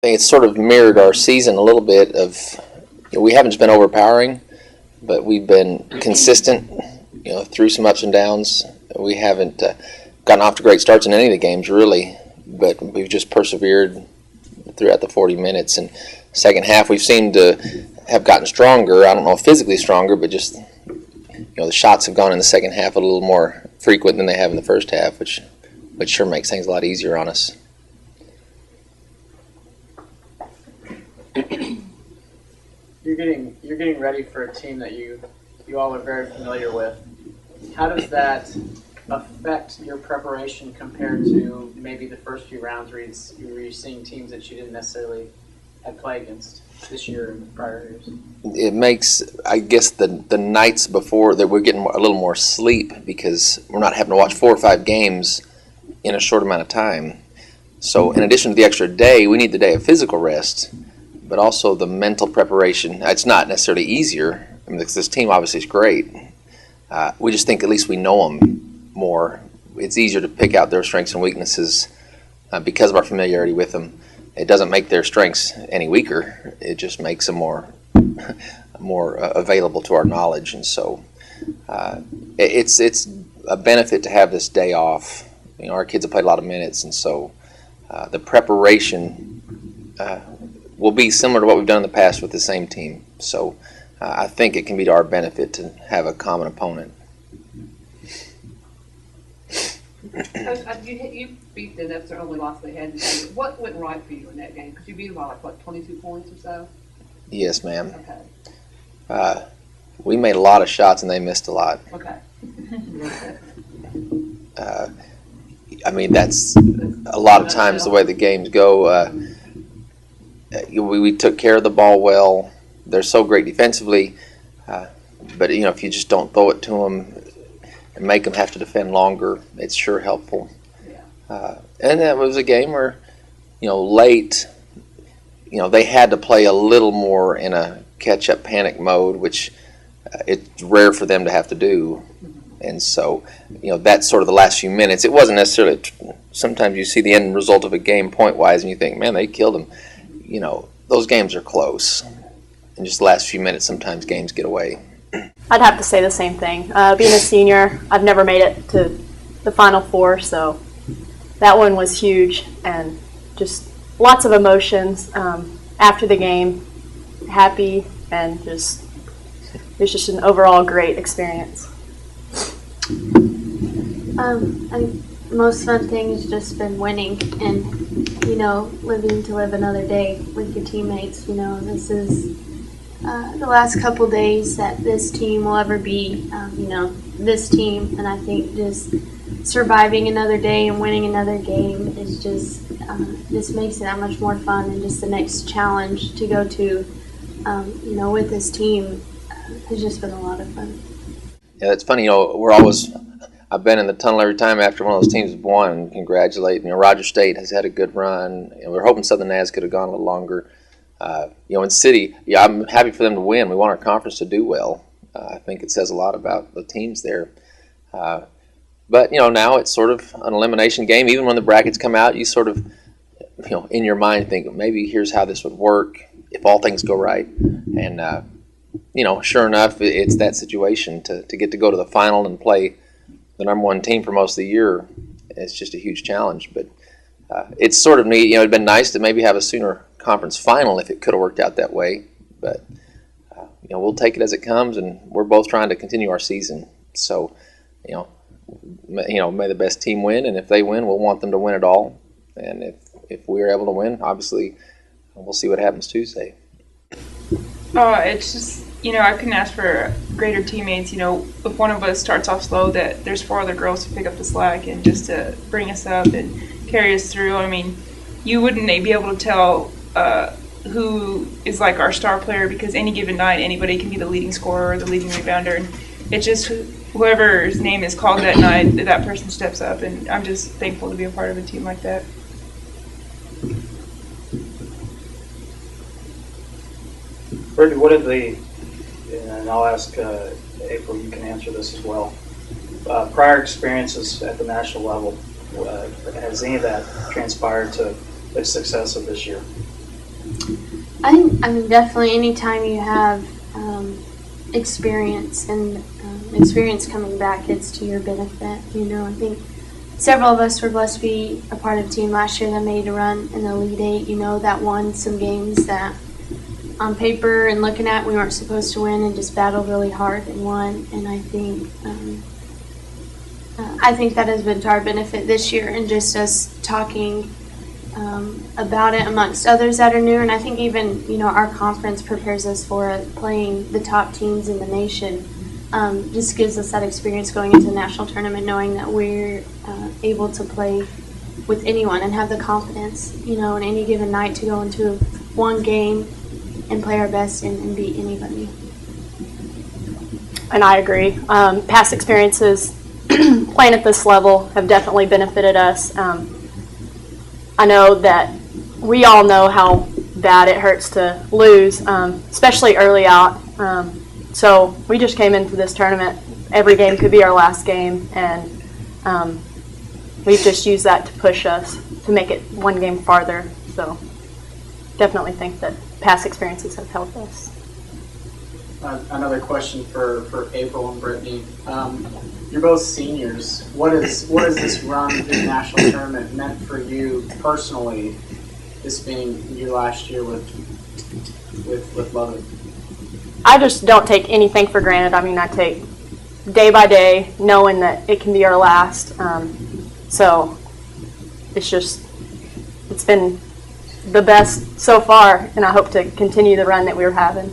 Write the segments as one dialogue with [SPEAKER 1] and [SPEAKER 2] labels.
[SPEAKER 1] think it's sort of mirrored our season a little bit. We haven't just been overpowering, but we've been consistent, through some ups and downs. We haven't gotten off to great starts in any of the games, really, but we've just persevered throughout the 40 minutes. And second half, we've seemed to have gotten stronger. I don't know if physically stronger, but just, the shots have gone in the second half a little more frequent than they have in the first half, which sure makes things a lot easier on us.
[SPEAKER 2] You're getting ready for a team that you all are very familiar with. How does that affect your preparation compared to maybe the first few rounds where you're seeing teams that you didn't necessarily have played against this year and prior years?
[SPEAKER 1] It makes, I guess, the nights before that we're getting a little more sleep because we're not having to watch 4 or 5 games in a short amount of time. So in addition to the extra day, we need the day of physical rest, but also the mental preparation. It's not necessarily easier. I mean, this team obviously is great. We just think at least we know them more. It's easier to pick out their strengths and weaknesses because of our familiarity with them. It doesn't make their strengths any weaker. It just makes them more available to our knowledge. And so it's a benefit to have this day off. Our kids have played a lot of minutes, and so the preparation will be similar to what we've done in the past with the same team. So I think it can be to our benefit to have a common opponent.
[SPEAKER 3] You beat them. That's their only loss they had. What went right for you in that game? Because you beat them by 22 points or so?
[SPEAKER 1] Yes, ma'am.
[SPEAKER 3] Okay.
[SPEAKER 1] We made a lot of shots and they missed a lot.
[SPEAKER 3] Okay.
[SPEAKER 1] I mean, that's a lot of times the way the games go. We took care of the ball well. They're so great defensively, but if you just don't throw it to them and make them have to defend longer, it's sure helpful.
[SPEAKER 3] Yeah.
[SPEAKER 1] And that was a game where, late, they had to play a little more in a catch-up panic mode, which it's rare for them to have to do. And so, that's sort of the last few minutes. It wasn't necessarily, sometimes you see the end result of a game point-wise and you think, man, they killed them. Those games are close. And just the last few minutes, sometimes games get away.
[SPEAKER 4] I'd have to say the same thing. Being a senior, I've never made it to the Final Four, so that one was huge and just lots of emotions after the game. Happy and it was just an overall great experience.
[SPEAKER 5] Most fun thing has just been winning and, living to live another day with your teammates. This is the last couple days that this team will ever be, this team. And I think just surviving another day and winning another game is just makes it that much more fun. And just the next challenge to go to, with this team has just been a lot of fun.
[SPEAKER 1] Yeah, it's funny, I've been in the tunnel every time after one of those teams has won and congratulate. Roger State has had a good run. We're hoping Southern Naz could have gone a little longer. In City, I'm happy for them to win. We want our conference to do well. I think it says a lot about the teams there. But, now it's sort of an elimination game. Even when the brackets come out, you sort of, in your mind think, maybe here's how this would work if all things go right. And, sure enough, it's that situation to get to go to the final and play the number one team for most of the year. It's just a huge challenge. But it's sort of neat. It'd been nice to maybe have a sooner conference final if it could have worked out that way. But, we'll take it as it comes, and we're both trying to continue our season. So, may the best team win, and if they win, we'll want them to win it all. And if we're able to win, obviously, we'll see what happens Tuesday.
[SPEAKER 6] It's just, I couldn't ask for greater teammates. If one of us starts off slow, that there's 4 other girls to pick up the slack and just to bring us up and carry us through. I mean, you wouldn't be able to tell who is like our star player because any given night, anybody can be the leading scorer or the leading rebounder. And it's just whoever's name is called that night, that person steps up. And I'm just thankful to be a part of a team like that.
[SPEAKER 7] Brittany, what did and I'll ask April, you can answer this as well, prior experiences at the national level, has any of that transpired to the success of this year?
[SPEAKER 5] I mean, definitely anytime you have experience and experience coming back, it's to your benefit. You know, I think several of us were blessed to be a part of a team last year that made a run in the Elite Eight, you know, that won some games that on paper and looking at we weren't supposed to win and just battled really hard and won. And I think that has been to our benefit this year, and just us talking about it amongst others that are new. And I think even, you know, our conference prepares us for it, playing the top teams in the nation. Just gives us that experience going into the national tournament, knowing that we're able to play with anyone and have the confidence, you know, in any given night to go into one game and play our best and beat anybody.
[SPEAKER 4] And I agree. Past experiences playing at this level have definitely benefited us. I know that we all know how bad it hurts to lose, especially early out. So we just came into this tournament. Every game could be our last game, and we've just used that to push us to make it one game farther. So definitely think that past experiences have helped us.
[SPEAKER 2] Another question for April and Brittany. You're both seniors. What is this run through the national tournament meant for you personally? This being your last year with Lubbock.
[SPEAKER 4] I just don't take anything for granted. I mean, I take day by day, knowing that it can be our last. So it's been the best so far, and I hope to continue the run that we were having.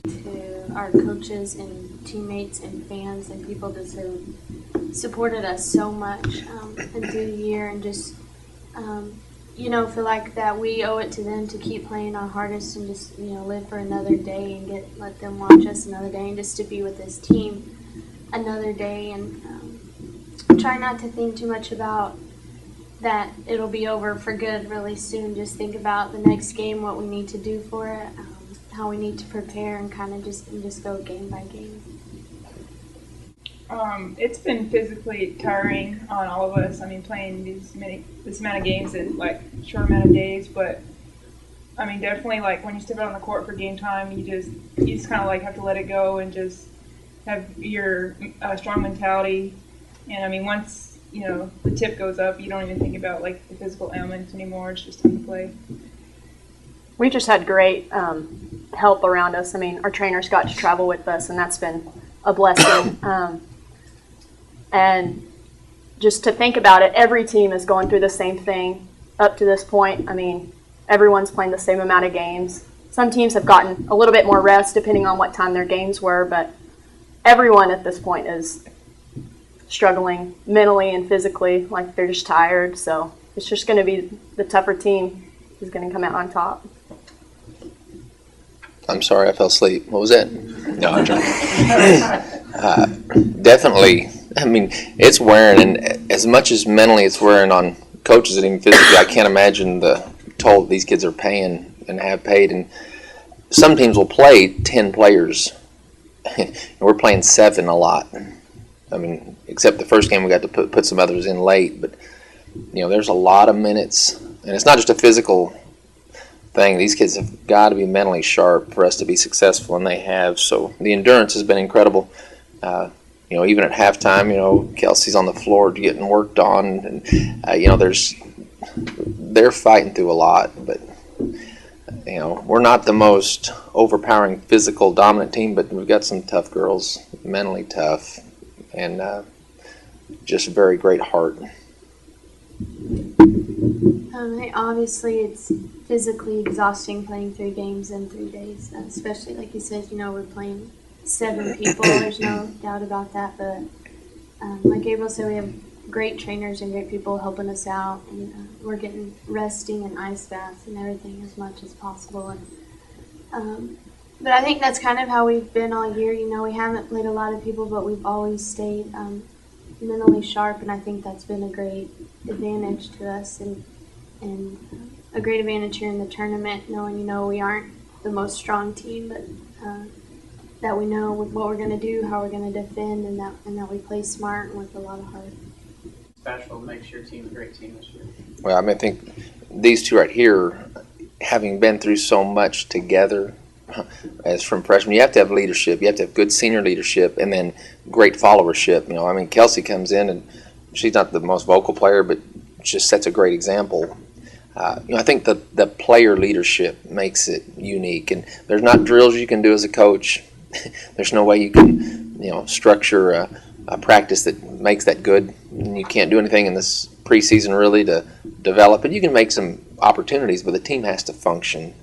[SPEAKER 5] To our coaches and teammates and fans and people that have supported us so much and through the year, and just you know, feel like that we owe it to them to keep playing our hardest and just, you know, live for another day and let them watch us another day, and just to be with this team another day, and try not to think too much about that it'll be over for good really soon. Just think about the next game, what we need to do for it, how we need to prepare, and kind of just go game by game.
[SPEAKER 6] It's been physically tiring on all of us. I mean, playing this amount of games in like short amount of days. But I mean, definitely like when you step out on the court for game time, you just kind of like have to let it go and just have your strong mentality. And I mean, once you know the tip goes up, you don't even think about like the physical elements anymore. It's just time to play.
[SPEAKER 4] We just had great help around us. I mean, our trainers got to travel with us, and that's been a blessing. And just to think about it, every team is going through the same thing up to this point. I mean, everyone's playing the same amount of games. Some teams have gotten a little bit more rest depending on what time their games were, but everyone at this point is struggling mentally and physically, like they're just tired. So it's just going to be the tougher team who's going to come out on top.
[SPEAKER 1] I'm sorry, I fell asleep. What was that? No, I'm joking. Definitely. I mean, it's wearing, and as much as mentally it's wearing on coaches and even physically, I can't imagine the toll these kids are paying and have paid. And some teams will play 10 players, and we're playing 7 a lot. I mean, except the first game we got to put some others in late, but you know, there's a lot of minutes, and it's not just a physical thing. These kids have got to be mentally sharp for us to be successful, and they have. So the endurance has been incredible. You know, even at halftime, you know, Kelsey's on the floor getting worked on, and you know, they're fighting through a lot. But you know, we're not the most overpowering, physical, dominant team, but we've got some tough girls, mentally tough, and just a very great heart.
[SPEAKER 5] Obviously, it's physically exhausting playing 3 games in 3 days, especially like you said, you know, we're playing 7 people. There's no doubt about that. But like Gabriel said, we have great trainers and great people helping us out, and we're getting resting and ice baths and everything as much as possible. And but I think that's kind of how we've been all year. You know, we haven't played a lot of people, but we've always stayed mentally sharp, and I think that's been a great advantage to us, and a great advantage here in the tournament, knowing, you know, we aren't the most strong team, but that we know what we're going to do, how we're going to defend, and that we play smart and with a lot of heart.
[SPEAKER 2] Special makes your team a great team this year.
[SPEAKER 1] Well, I mean, I think these two right here, having been through so much together as from freshmen, you have to have leadership. You have to have good senior leadership and then great followership. I mean, Kelsey comes in and she's not the most vocal player, but just sets a great example. I think the player leadership makes it unique, and there's not drills you can do as a coach. There's no way you can, structure a practice that makes that good. And you can't do anything in this preseason really to develop it. You can make some opportunities, but the team has to function.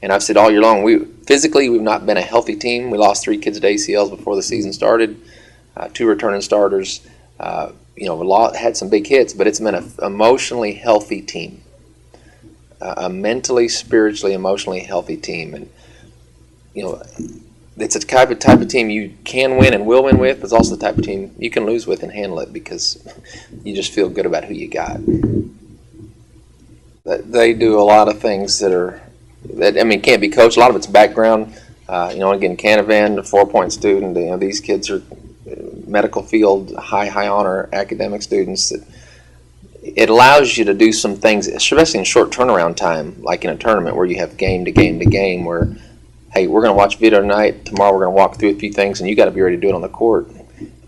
[SPEAKER 1] And I've said all year long, we've not been a healthy team. We lost 3 kids at ACLs before the season started, 2 returning starters. We had some big hits, but it's been an emotionally healthy team, a mentally, spiritually, emotionally healthy team. And it's a type of team you can win and will win with, but it's also the type of team you can lose with and handle it because you just feel good about who you got. They do a lot of things that can't be coached. A lot of it's background. Again, Canavan, a 4-point student. These kids are medical field, high honor academic students. It allows you to do some things, especially in short turnaround time, like in a tournament where you have game to game to game, where, hey, we're going to watch video tonight, tomorrow we're going to walk through a few things, and you got to be ready to do it on the court.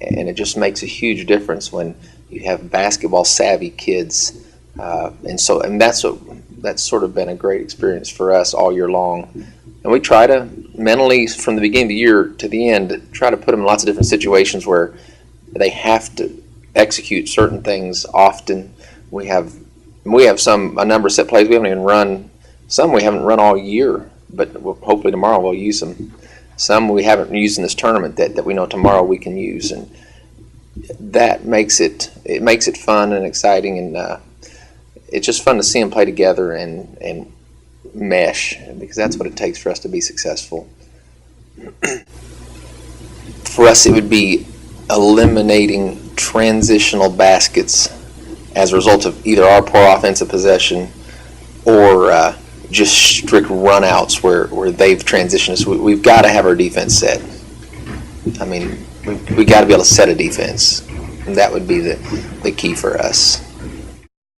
[SPEAKER 1] And it just makes a huge difference when you have basketball savvy kids. And that's sort of been a great experience for us all year long. And we try to mentally, from the beginning of the year to the end, try to put them in lots of different situations where they have to execute certain things often. We have a number of set plays we haven't even run. Some we haven't run all year, but hopefully tomorrow we'll use them. Some we haven't used in this tournament that we know tomorrow we can use, and that makes it fun and exciting, and it's just fun to see them play together and mesh, because that's what it takes for us to be successful. For us, it would be eliminating transitional baskets as a result of either our poor offensive possession or just strict runouts where they've transitioned us. We've got to have our defense set. I mean, we got to be able to set a defense. And that would be the key for us.